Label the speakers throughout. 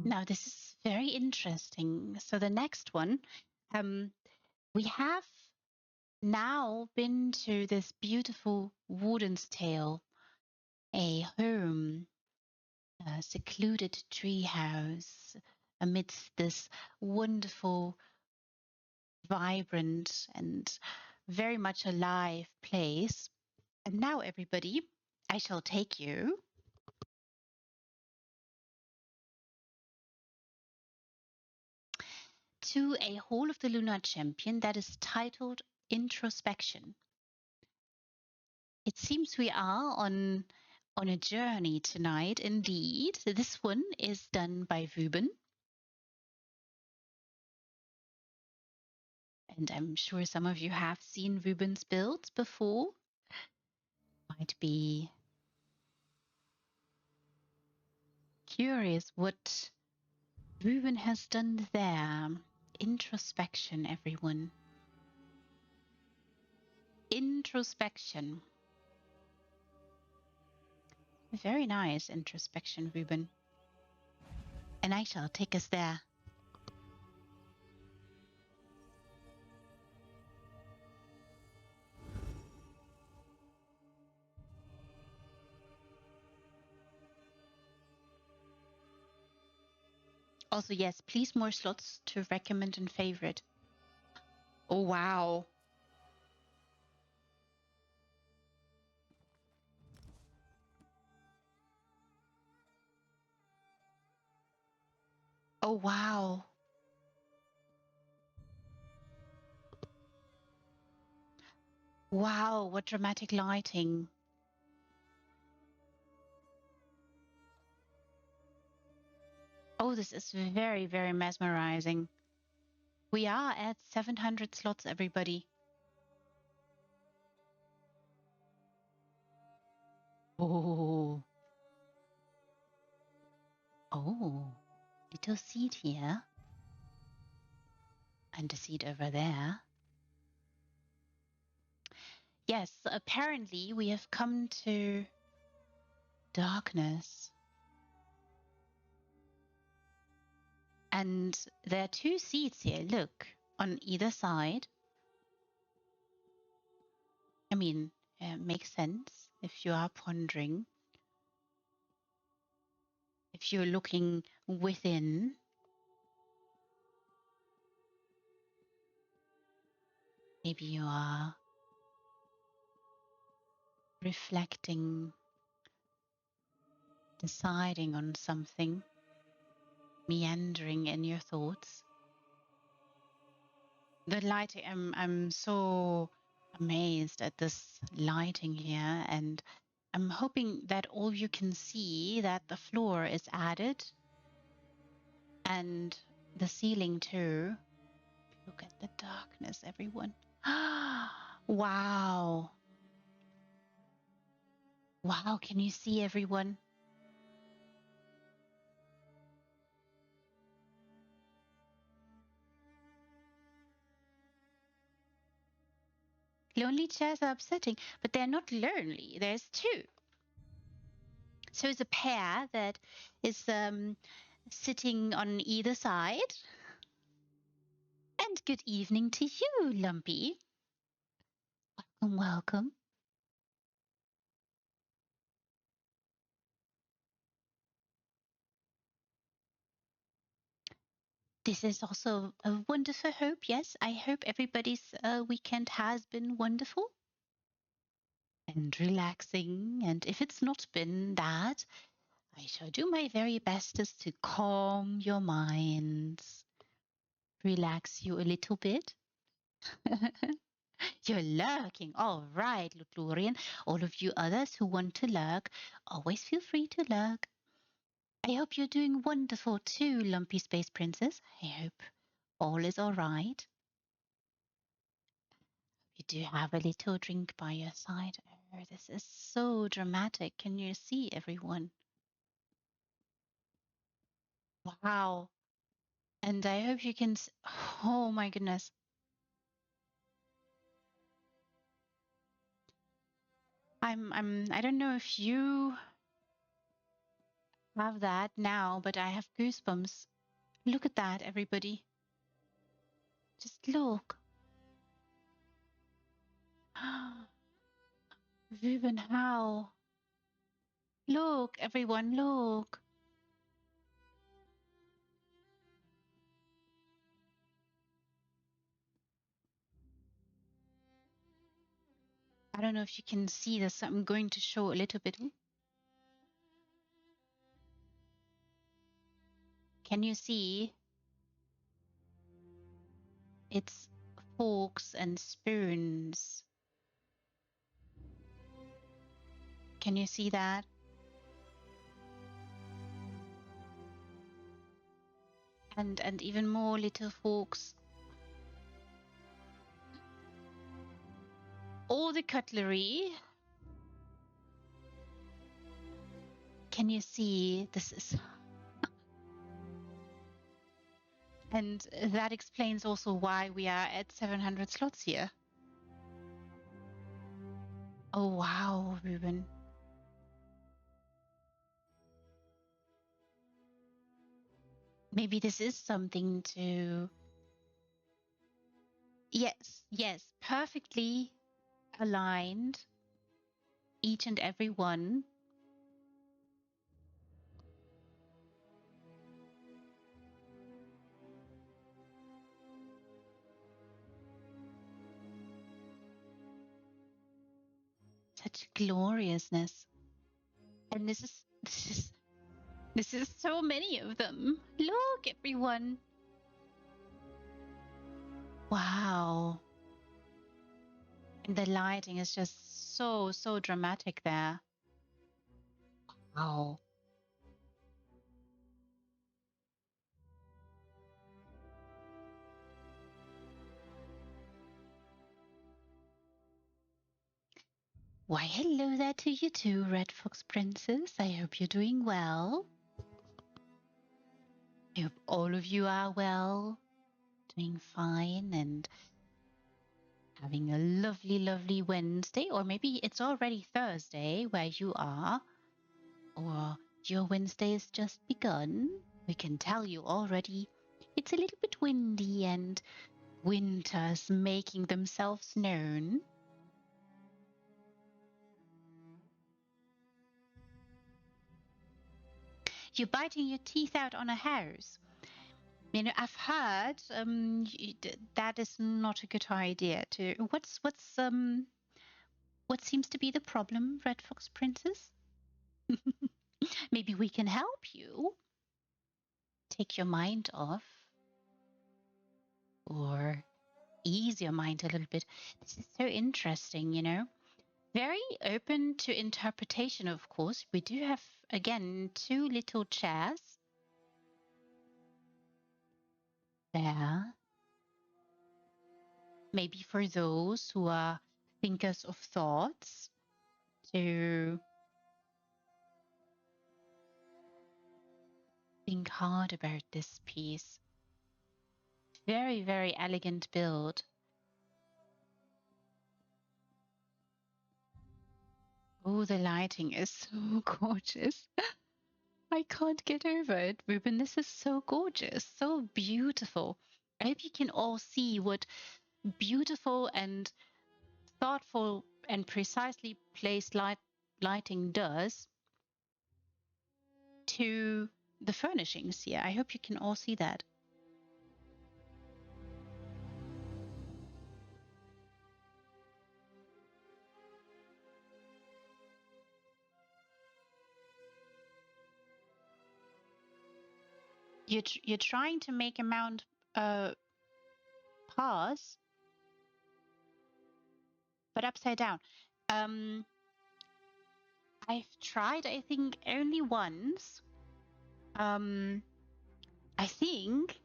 Speaker 1: Now, this is very interesting. So the next one, we have now been to this beautiful Warden's Tale, a home, a secluded treehouse amidst this wonderful, vibrant, and very much alive place. And now, everybody, I shall take you to a Hall of the Lunar Champion that is titled Introspection. It seems we are on a journey tonight, indeed. This one is done by Wueben. And I'm sure some of you have seen Wueben's builds before. Might be curious what Wueben has done there. Introspection, everyone. Introspection. Very nice introspection, Wueben. And I shall take us there. Also, yes, please more slots to recommend and favorite. Oh, wow. Oh, wow. Wow, what dramatic lighting. Oh, this is very, very mesmerizing. We are at 700 slots, everybody. Oh. Oh, little seat here. And a seat over there. Yes, apparently we have come to darkness. And there are two seats here, look, on either side. I mean, it makes sense if you are pondering. If you're looking within. Maybe you are reflecting, deciding on something, meandering in your thoughts. The lighting, I'm so amazed at this lighting here, and I'm hoping that all you can see that the floor is added and the ceiling too. Look at the darkness, everyone. Wow. Wow, can you see everyone? Lonely chairs are upsetting, but they're not lonely. There's two. So it's a pair that is sitting on either side. And good evening to you, Lumpy. Welcome, welcome. This is also a wonderful hope. Yes, I hope everybody's weekend has been wonderful and relaxing. And if it's not been that, I shall do my very bestest to calm your minds, relax you a little bit. You're lurking. All right, Lutlorian. All of you others who want to lurk, always feel free to lurk. I hope you're doing wonderful too, Lumpy Space Princess. I hope all is all right. You do have a little drink by your side. Oh, this is so dramatic. Can you see everyone? Wow. And I hope you can. Oh my goodness. I don't know if you have that now, but I have goosebumps. Look at that, everybody. Just look. Wueben, how? Look, everyone, look. I don't know if you can see this. I'm going to show a little bit. Can you see? It's forks and spoons. Can you see that? And even more little forks. All the cutlery. Can you see? This is... And that explains also why we are at 700 slots here. Oh, wow, Ruben. Maybe this is something to... Yes, perfectly aligned, each and every one. Such gloriousness. And this is so many of them. Look, everyone. Wow. And the lighting is just so dramatic there. Wow. Why, hello there to you too, Red Fox Princess. I hope you're doing well. I hope all of you are well, doing fine, and having a lovely Wednesday. Or maybe it's already Thursday where you are, or your Wednesday has just begun. We can tell you already it's a little bit windy and winter's making themselves known. You're biting your teeth out on a house. You know, I've heard that is not a good idea. To what seems to be the problem, Red Fox Princess? Maybe we can help you. Take your mind off, or ease your mind a little bit. This is so interesting, you know. Very open to interpretation, of course. We do have, again, 2 little chairs there. Maybe for those who are thinkers of thoughts to think hard about this piece. Very elegant build. Oh, the lighting is so gorgeous. I can't get over it, Ruben. This is so gorgeous, so beautiful. I hope you can all see what beautiful and thoughtful and precisely placed lighting does to the furnishings here. I hope you can all see that. You're trying to make a mount pass, but upside down. I've tried, I think, only once. I think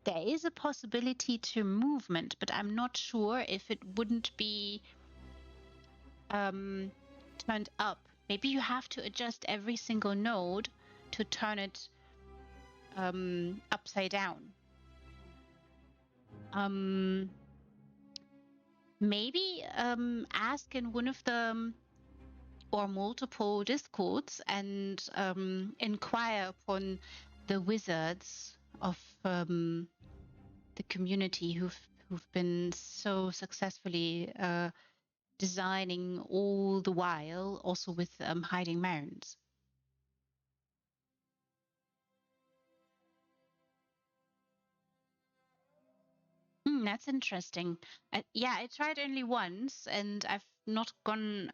Speaker 1: there is a possibility to movement, but I'm not sure if it wouldn't be turned up. Maybe you have to adjust every single node to turn it upside down. Maybe ask in one of the or multiple discords and inquire upon the wizards of the community who've been so successfully designing all the while, also with hiding mounds. That's interesting. Yeah, I tried only once, and I've not gone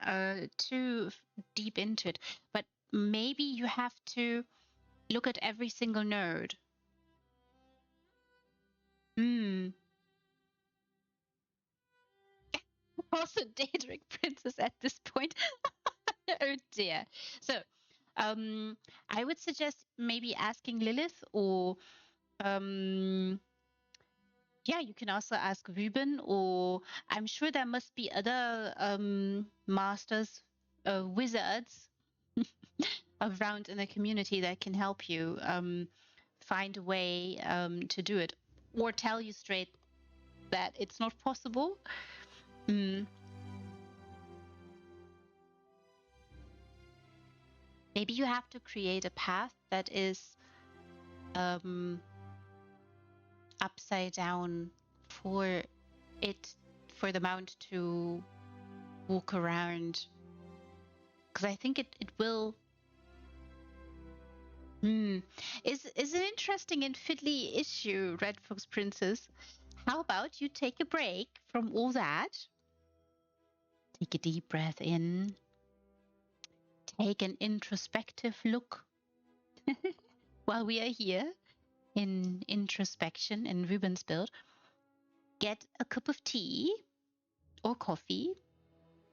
Speaker 1: too deep into it. But maybe you have to look at every single node. Hmm. Also, Daedric Princess at this point. Oh dear. So, um, I would suggest maybe asking Lilith, or yeah, you can also ask Wueben, or I'm sure there must be other masters, wizards around in the community that can help you find a way to do it, or tell you straight that it's not possible. Mm. Maybe you have to create a path that is um, upside down for it, for the mount to walk around, because I think it will. Is an interesting and fiddly issue, Red Fox Princess. How about you take a break from all that? Take a deep breath in. Take an introspective look while we are here in introspection in Ruben's build. Get a cup of tea or coffee,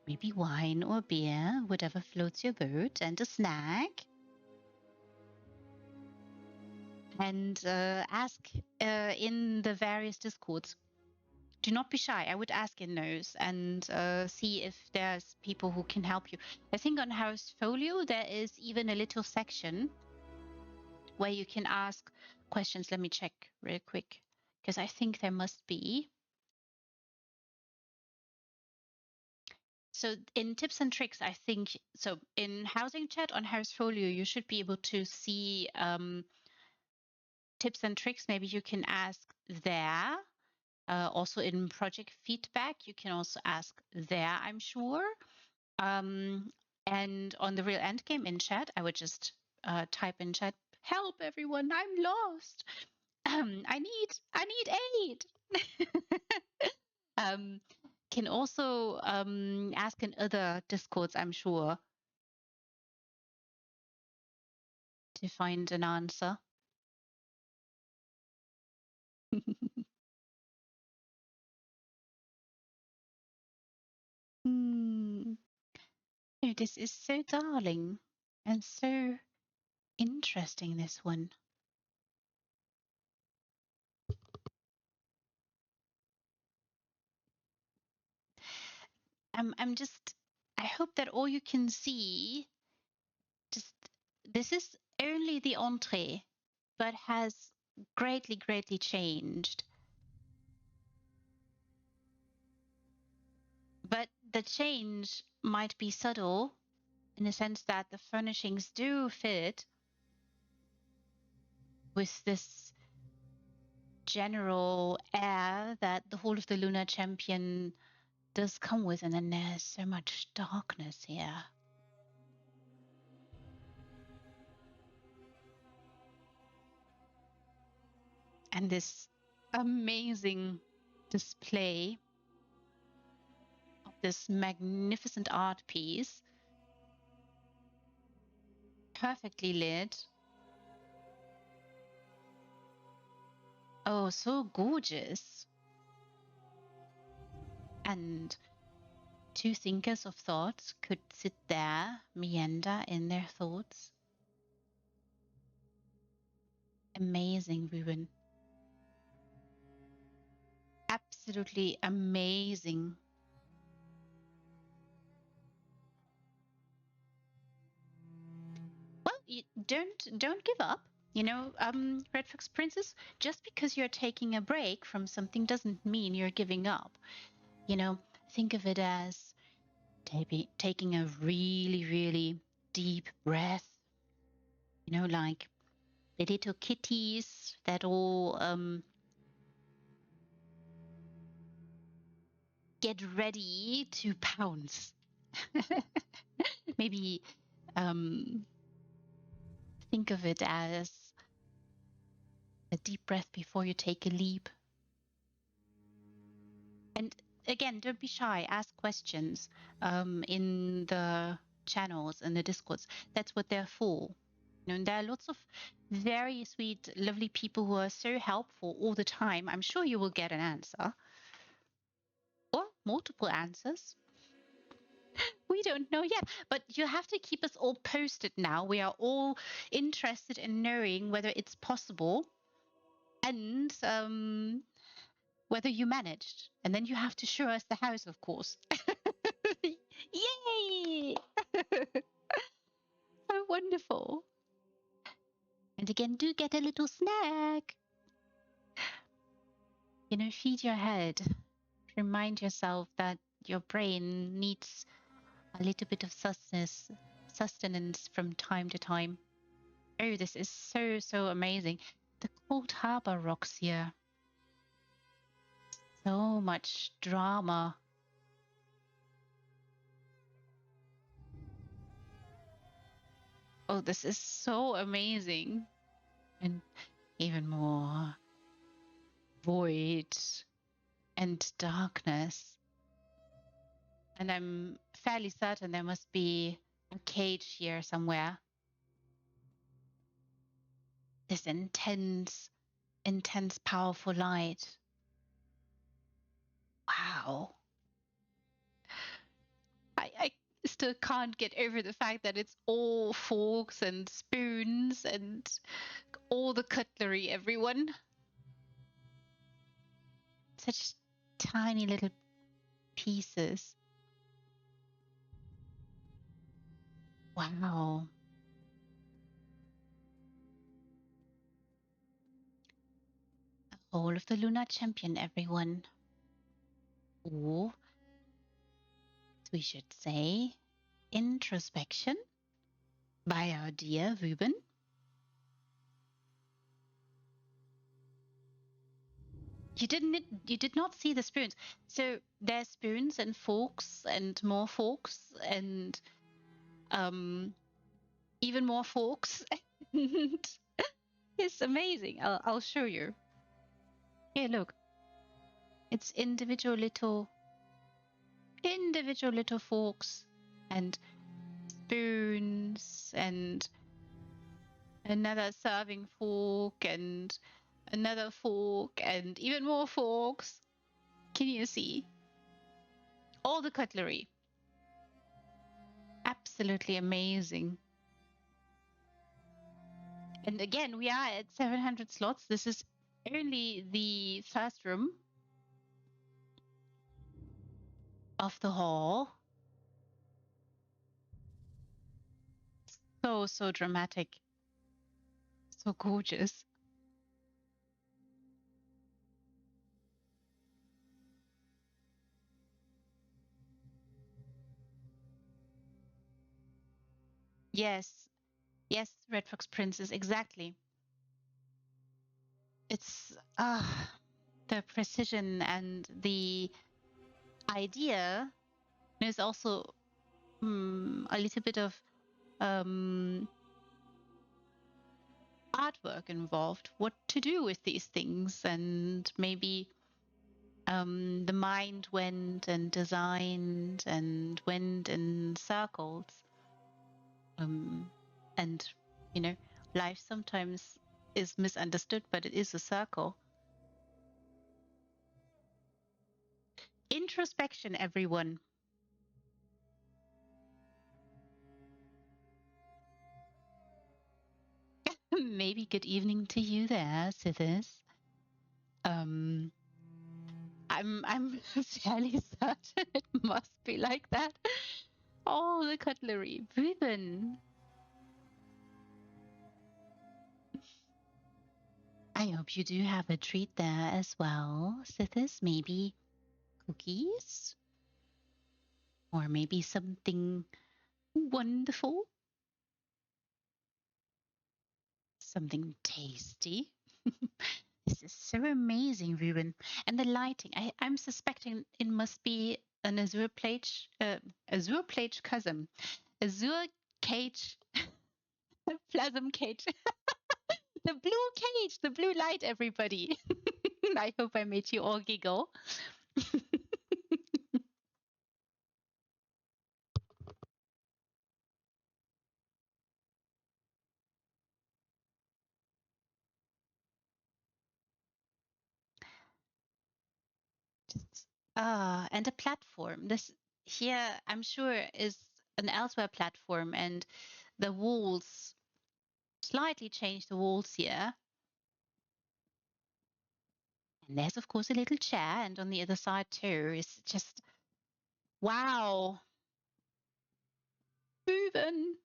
Speaker 1: maybe wine or beer, whatever floats your boat, and a snack. And ask in the various discords. Do not be shy. I would ask in those and see if there's people who can help you. I think on House Folio there is even a little section where you can ask questions. Let me check real quick, because I think there must be. So in tips and tricks, I think, so in housing chat on House Folio, you should be able to see tips and tricks. Maybe you can ask there. Also in project feedback, you can also ask there, I'm sure. And on the real endgame in chat, I would just type in chat, help everyone, I'm lost. I need aid. Can also ask in other discords, I'm sure, to find an answer. Hmm. Oh, this is so darling and so interesting, this one. I'm just, I hope that all you can see, just, this is only the entree, but has greatly, greatly changed. But the change might be subtle in the sense that the furnishings do fit with this general air that the whole of the Lunar Champion does come with, and then there's so much darkness here. And this amazing display of this magnificent art piece, perfectly lit. Oh, so gorgeous. And two thinkers of thoughts could sit there, meander in their thoughts. Amazing, Ruben. Absolutely amazing. Well, you don't give up. You know, Red Fox Princess, just because you're taking a break from something doesn't mean you're giving up. You know, think of it as taking a really, really deep breath, like the little kitties that all get ready to pounce. Maybe think of it as a deep breath before you take a leap. And again, don't be shy. Ask questions in the channels and the Discords. That's what they're for. And there are lots of very sweet, lovely people who are so helpful all the time. I'm sure you will get an answer or multiple answers. We don't know yet, but you have to keep us all posted now. We are all interested in knowing whether it's possible and whether you managed. And then you have to show us the house, of course. Yay! So wonderful. And again, do get a little snack. Feed your head. Remind yourself that your brain needs a little bit of sustenance from time to time. Oh, this is so, so amazing. The Cold Harbor rocks here. So much drama. Oh, this is so amazing. And even more void and darkness. And I'm fairly certain there must be a cage here somewhere. This intense, powerful light. Wow. I still can't get over the fact that it's all forks and spoons and all the cutlery, everyone. Such tiny little pieces. Wow. The whole of the Lunar Champion, everyone. Or we should say Introspection by our dear Wueben. You did not see the spoons. So there's spoons and forks and more forks and even more forks. It's amazing. I'll show you. Here, look. It's individual little forks and spoons and another serving fork and another fork and even more forks. Can you see? All the cutlery. Absolutely amazing. And again, we are at 700 slots. This is only the first room of the hall. So, so dramatic. So gorgeous. Yes. Yes, Red Fox Princess, exactly. It's the precision and the idea. There's also a little bit of artwork involved, what to do with these things, and maybe the mind went and designed and went in circles. And life sometimes is misunderstood, but it is a circle. Introspection, everyone. Maybe good evening to you there, Sithis. I'm fairly certain it must be like that. All the cutlery, Wueben. I hope you do have a treat there as well, Sithis. Maybe cookies? Or maybe something wonderful, something tasty. This is so amazing, Ruben. And the lighting, I'm suspecting it must be an azure plate chasm, azure cage, plasm cage, the blue light, everybody. I hope I made you all giggle. Just, and a platform. This here, I'm sure, is an elsewhere platform, and the walls slightly changed the walls here. And there's, of course, a little chair, and on the other side, too, is just wow. Proven.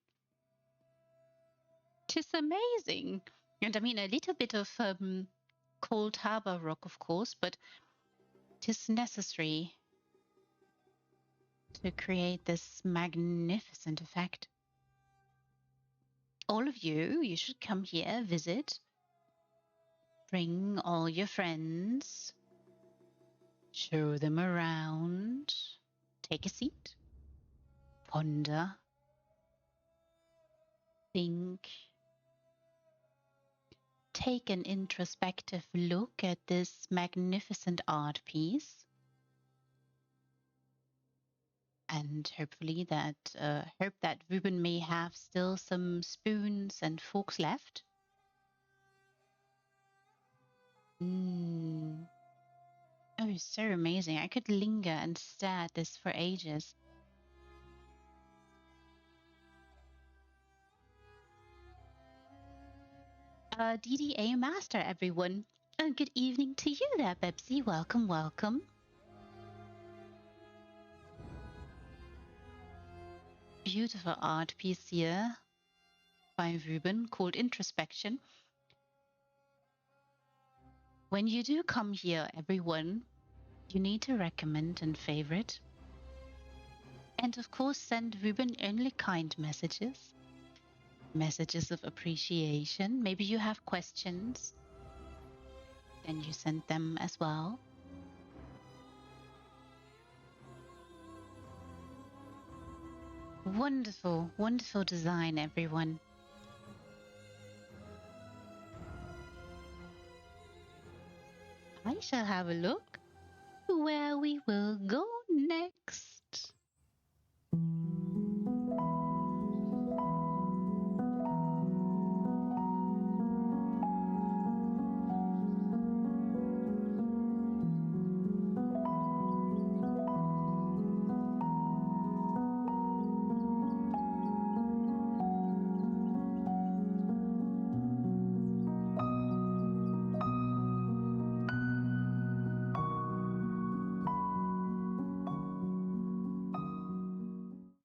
Speaker 1: Tis amazing. And I mean, a little bit of cold harbor rock, of course, but tis necessary to create this magnificent effect. All of you, you should come here, visit, bring all your friends, show them around, take a seat, ponder, think, take an introspective look at this magnificent art piece. And hopefully hope that Ruben may have still some spoons and forks left. Mm. Oh, so amazing. I could linger and stare at this for ages. DDA Master, everyone. And good evening to you there, Bebsy. Welcome, welcome. Beautiful art piece here by Ruben called Introspection. When you do come here, everyone, you need to recommend and favorite. And of course, send Ruben only kind messages, messages of appreciation. Maybe you have questions, then you send them as well. Wonderful, wonderful design, everyone. I shall have a look where we will go next.